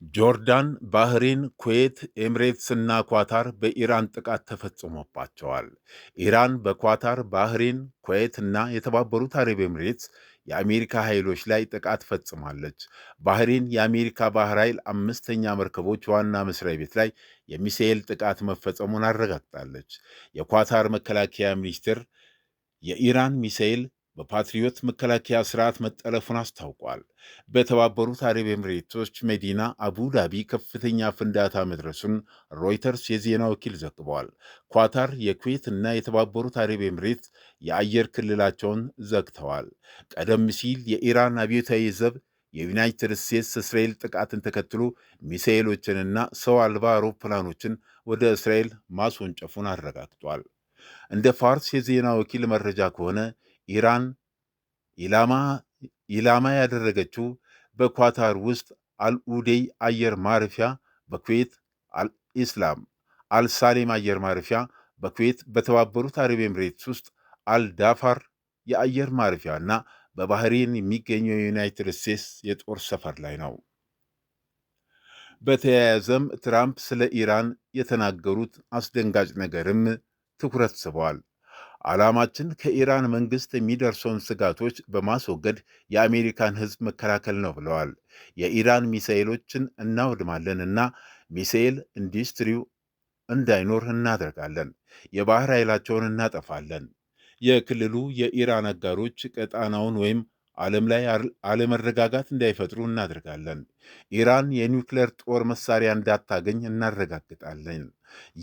ጆርዳን፣ ባህሬን፣ ኩዌት፣ ኤምሬትስ እና ኳታር በኢራን ጥቃት ተፈጽሞባቸዋል። ኢራን በኳታር፣ ባህሬን፣ ኩዌት እና የተባበሩት አረብ ኤምሬትስ የአሜሪካ ኃይሎች ላይ ጥቃት ፈጽማለች። ባህሬን የአሜሪካ ባህር ኃይል አምስተኛ መርከቦች ዋና መስሪያ ቤት ላይ የሚሳኤል ጥቃት መፈጸሙን አረጋግጣለች። የኳታር መከላከያ ሚኒስቴር የኢራን ሚሳኤል በፓትሪዮት መከላከያ ስርዓት መጠለፉን አስታውቋል። በተባበሩት አረብ ኤምሬቶች መዲና አቡ ዳቢ ከፍተኛ ፍንዳታ መድረሱን ሮይተርስ የዜና ወኪል ዘግቧል። ኳታር፣ የኩዌት እና የተባበሩት አረብ ኤምሬት የአየር ክልላቸውን ዘግተዋል። ቀደም ሲል የኢራን አብዮታዊ ዘብ የዩናይትድ ስቴትስ እስራኤል ጥቃትን ተከትሎ ሚሳኤሎችንና ሰው አልባ አውሮፕላኖችን ወደ እስራኤል ማስወንጨፉን አረጋግጧል። እንደ ፋርስ የዜና ወኪል መረጃ ከሆነ ኢራን ኢላማ ያደረገችው በኳታር ውስጥ አልኡዴይ አየር ማረፊያ፣ በኩዌት አልኢስላም አልሳሌም አየር ማረፊያ፣ በኩዌት በተባበሩት አረብ ኤምሬትስ ውስጥ አልዳፋር የአየር ማረፊያ እና በባህሬን የሚገኘው የዩናይትድ ስቴትስ የጦር ሰፈር ላይ ነው። በተያያዘም ትራምፕ ስለ ኢራን የተናገሩት አስደንጋጭ ነገርም ትኩረት ስበዋል። ዓላማችን ከኢራን መንግሥት የሚደርሰውን ስጋቶች በማስወገድ የአሜሪካን ሕዝብ መከላከል ነው ብለዋል። የኢራን ሚሳኤሎችን እናወድማለን እና ሚሳኤል ኢንዱስትሪው እንዳይኖር እናደርጋለን። የባህር ኃይላቸውን እናጠፋለን። የክልሉ የኢራን አጋሮች ቀጣናውን ወይም ዓለም ላይ አለመረጋጋት እንዳይፈጥሩ እናደርጋለን። ኢራን የኒውክሌር ጦር መሳሪያ እንዳታገኝ እናረጋግጣለን።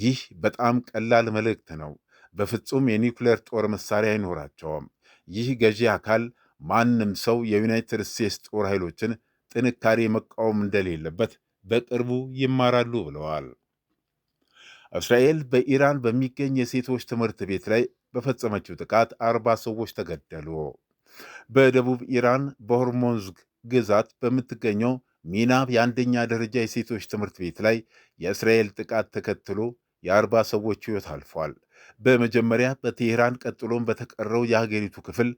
ይህ በጣም ቀላል መልእክት ነው። በፍጹም የኒውክሌር ጦር መሳሪያ አይኖራቸውም። ይህ ገዢ አካል ማንም ሰው የዩናይትድ ስቴትስ ጦር ኃይሎችን ጥንካሬ መቃወም እንደሌለበት በቅርቡ ይማራሉ ብለዋል። እስራኤል በኢራን በሚገኝ የሴቶች ትምህርት ቤት ላይ በፈጸመችው ጥቃት 40 ሰዎች ተገደሉ። በደቡብ ኢራን በሆርሞዝ ግዛት በምትገኘው ሚናብ የአንደኛ ደረጃ የሴቶች ትምህርት ቤት ላይ የእስራኤል ጥቃት ተከትሎ የ40 ሰዎች ሕይወት አልፏል። በመጀመሪያ በቴህራን ቀጥሎም በተቀረው የሀገሪቱ ክፍል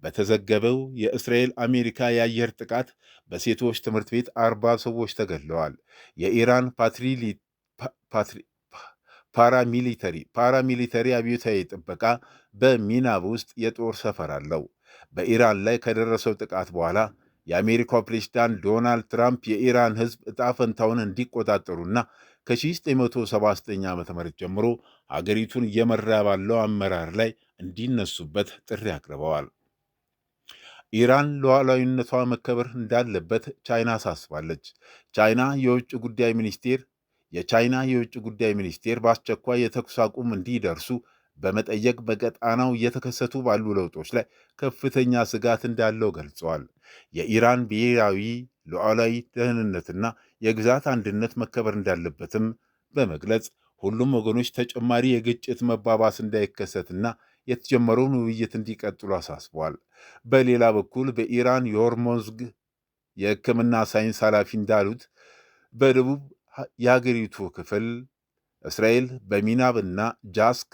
በተዘገበው የእስራኤል አሜሪካ የአየር ጥቃት በሴቶች ትምህርት ቤት 40 ሰዎች ተገድለዋል። የኢራን ፓራሚሊተሪ አብዮታዊ ጥበቃ በሚናብ ውስጥ የጦር ሰፈር አለው። በኢራን ላይ ከደረሰው ጥቃት በኋላ የአሜሪካው ፕሬዝዳንት ዶናልድ ትራምፕ የኢራን ሕዝብ ዕጣ ፈንታውን እንዲቆጣጠሩና ከ1979 ዓ ም ጀምሮ አገሪቱን እየመራ ባለው አመራር ላይ እንዲነሱበት ጥሪ አቅርበዋል። ኢራን ሉዓላዊነቷ መከበር እንዳለበት ቻይና አሳስባለች። የቻይና የውጭ ጉዳይ ሚኒስቴር በአስቸኳይ የተኩስ አቁም እንዲደርሱ በመጠየቅ በቀጣናው እየተከሰቱ ባሉ ለውጦች ላይ ከፍተኛ ስጋት እንዳለው ገልጸዋል። የኢራን ብሔራዊ ሉዓላዊ ደህንነትና የግዛት አንድነት መከበር እንዳለበትም በመግለጽ ሁሉም ወገኖች ተጨማሪ የግጭት መባባስ እንዳይከሰትና የተጀመረውን ውይይት እንዲቀጥሉ አሳስበዋል። በሌላ በኩል በኢራን የሆርሞዝግ የሕክምና ሳይንስ ኃላፊ እንዳሉት በደቡብ የሀገሪቱ ክፍል እስራኤል በሚናብ እና ጃስክ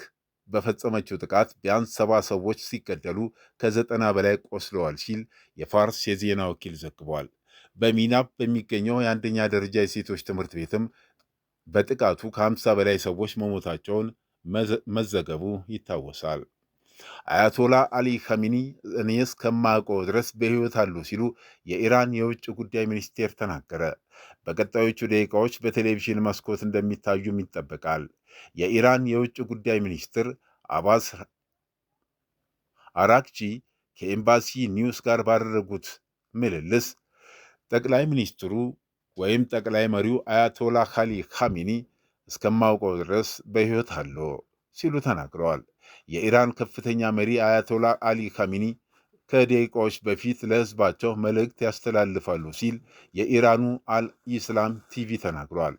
በፈጸመችው ጥቃት ቢያንስ 70 ሰዎች ሲገደሉ ከ90 በላይ ቆስለዋል ሲል የፋርስ የዜና ወኪል ዘግቧል። በሚናብ በሚገኘው የአንደኛ ደረጃ የሴቶች ትምህርት ቤትም በጥቃቱ ከ50 በላይ ሰዎች መሞታቸውን መዘገቡ ይታወሳል። አያቶላ አሊ ኻሜኒ እኔ እስከማውቀው ድረስ በሕይወት አሉ ሲሉ የኢራን የውጭ ጉዳይ ሚኒስቴር ተናገረ። በቀጣዮቹ ደቂቃዎች በቴሌቪዥን መስኮት እንደሚታዩም ይጠበቃል። የኢራን የውጭ ጉዳይ ሚኒስትር አባስ አራክቺ ከኤምባሲ ኒውስ ጋር ባደረጉት ምልልስ ጠቅላይ ሚኒስትሩ ወይም ጠቅላይ መሪው አያቶላ አሊ ኻሜኒ እስከማውቀው ድረስ በሕይወት አሉ ሲሉ ተናግረዋል። የኢራን ከፍተኛ መሪ አያቶላ አሊ ኻሜኒ ከደቂቃዎች በፊት ለሕዝባቸው መልእክት ያስተላልፋሉ ሲል የኢራኑ አልኢስላም ቲቪ ተናግሯል።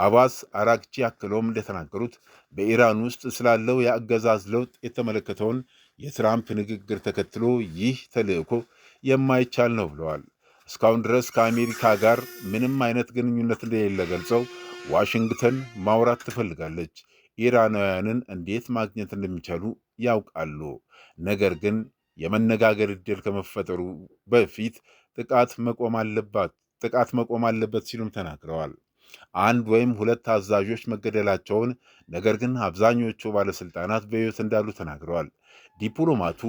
አባስ አራክቺ አክለውም እንደተናገሩት በኢራን ውስጥ ስላለው የአገዛዝ ለውጥ የተመለከተውን የትራምፕ ንግግር ተከትሎ ይህ ተልዕኮ የማይቻል ነው ብለዋል። እስካሁን ድረስ ከአሜሪካ ጋር ምንም አይነት ግንኙነት እንደሌለ ገልጸው ዋሽንግተን ማውራት ትፈልጋለች፣ ኢራናውያንን እንዴት ማግኘት እንደሚቻሉ ያውቃሉ፣ ነገር ግን የመነጋገር ዕድል ከመፈጠሩ በፊት ጥቃት መቆም አለባት ጥቃት መቆም አለበት ሲሉም ተናግረዋል። አንድ ወይም ሁለት አዛዦች መገደላቸውን፣ ነገር ግን አብዛኞቹ ባለሥልጣናት በሕይወት እንዳሉ ተናግረዋል። ዲፕሎማቱ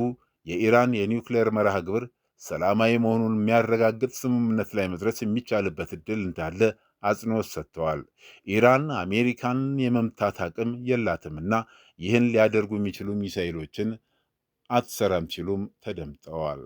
የኢራን የኒውክሌር መርሃ ግብር ሰላማዊ መሆኑን የሚያረጋግጥ ስምምነት ላይ መድረስ የሚቻልበት ዕድል እንዳለ አጽንኦት ሰጥተዋል። ኢራን አሜሪካን የመምታት አቅም የላትምና ይህን ሊያደርጉ የሚችሉ ሚሳይሎችን አትሰራም ሲሉም ተደምጠዋል።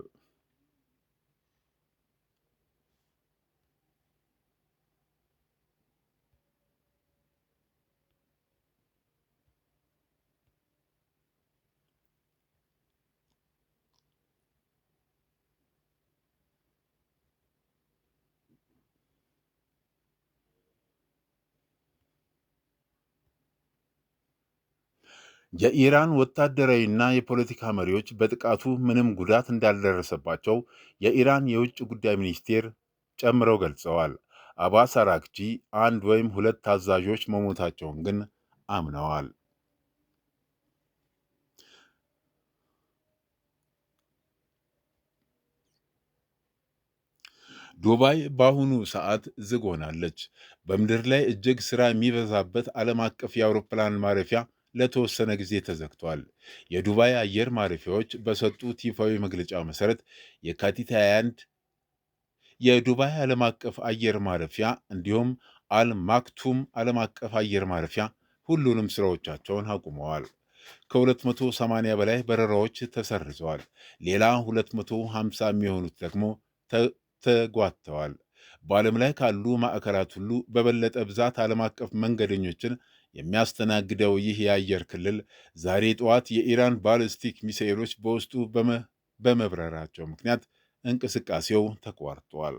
የኢራን ወታደራዊና የፖለቲካ መሪዎች በጥቃቱ ምንም ጉዳት እንዳልደረሰባቸው የኢራን የውጭ ጉዳይ ሚኒስቴር ጨምረው ገልጸዋል። አባስ አራግቺ አንድ ወይም ሁለት አዛዦች መሞታቸውን ግን አምነዋል። ዱባይ በአሁኑ ሰዓት ዝግ ሆናለች። በምድር ላይ እጅግ ሥራ የሚበዛበት ዓለም አቀፍ የአውሮፕላን ማረፊያ ለተወሰነ ጊዜ ተዘግቷል። የዱባይ አየር ማረፊያዎች በሰጡት ይፋዊ መግለጫ መሠረት የካቲት 21 የዱባይ ዓለም አቀፍ አየር ማረፊያ እንዲሁም አልማክቱም ዓለም አቀፍ አየር ማረፊያ ሁሉንም ሥራዎቻቸውን አቁመዋል። ከ280 በላይ በረራዎች ተሰርዘዋል። ሌላ 250 የሚሆኑት ደግሞ ተጓተዋል። በዓለም ላይ ካሉ ማዕከላት ሁሉ በበለጠ ብዛት ዓለም አቀፍ መንገደኞችን የሚያስተናግደው ይህ የአየር ክልል ዛሬ ጠዋት የኢራን ባሊስቲክ ሚሳኤሎች በውስጡ በመብረራቸው ምክንያት እንቅስቃሴው ተቋርጧል።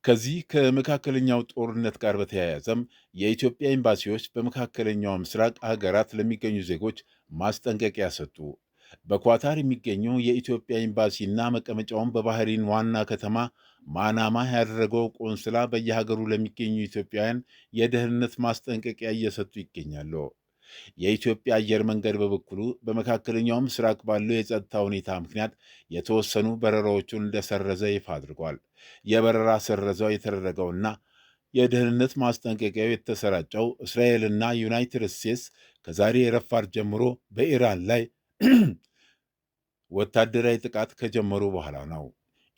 ከዚህ ከመካከለኛው ጦርነት ጋር በተያያዘም የኢትዮጵያ ኤምባሲዎች በመካከለኛው ምስራቅ ሀገራት ለሚገኙ ዜጎች ማስጠንቀቂያ ሰጡ። በኳታር የሚገኘው የኢትዮጵያ ኤምባሲና መቀመጫውን በባህሪን ዋና ከተማ ማናማ ያደረገው ቆንስላ በየሀገሩ ለሚገኙ ኢትዮጵያውያን የደህንነት ማስጠንቀቂያ እየሰጡ ይገኛሉ። የኢትዮጵያ አየር መንገድ በበኩሉ በመካከለኛው ምስራቅ ባለው የጸጥታ ሁኔታ ምክንያት የተወሰኑ በረራዎቹን እንደሰረዘ ይፋ አድርጓል። የበረራ ስረዛው የተደረገውና የደህንነት ማስጠንቀቂያው የተሰራጨው እስራኤልና ዩናይትድ ስቴትስ ከዛሬ ረፋድ ጀምሮ በኢራን ላይ ወታደራዊ ጥቃት ከጀመሩ በኋላ ነው።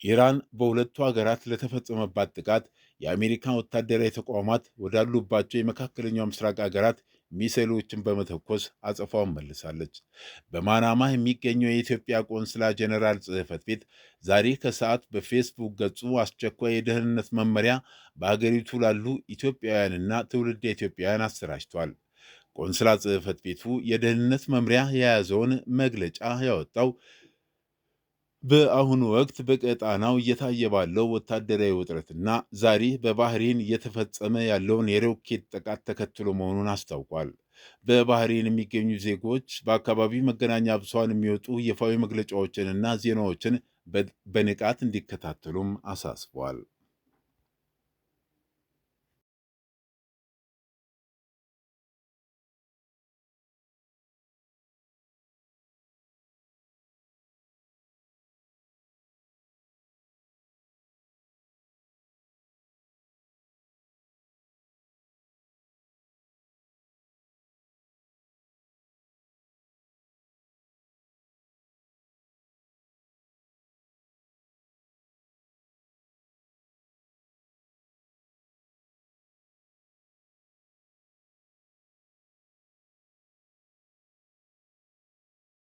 ኢራን በሁለቱ ሀገራት ለተፈጸመባት ጥቃት የአሜሪካ ወታደራዊ ተቋማት ወዳሉባቸው የመካከለኛው ምስራቅ ሀገራት ሚሳይሎችን በመተኮስ አጸፋውን መልሳለች። በማናማ የሚገኘው የኢትዮጵያ ቆንስላ ጀኔራል ጽሕፈት ቤት ዛሬ ከሰዓት በፌስቡክ ገጹ አስቸኳይ የደህንነት መመሪያ በሀገሪቱ ላሉ ኢትዮጵያውያንና ትውልደ ኢትዮጵያውያን አሰራጭቷል። ቆንስላ ጽሕፈት ቤቱ የደህንነት መምሪያ የያዘውን መግለጫ ያወጣው በአሁኑ ወቅት በቀጣናው እየታየ ባለው ወታደራዊ ውጥረትና ዛሬ በባህሬን እየተፈጸመ ያለውን የሮኬት ጥቃት ተከትሎ መሆኑን አስታውቋል። በባህሬን የሚገኙ ዜጎች በአካባቢው መገናኛ ብዙሃን የሚወጡ ይፋዊ መግለጫዎችንና ዜናዎችን በንቃት እንዲከታተሉም አሳስቧል።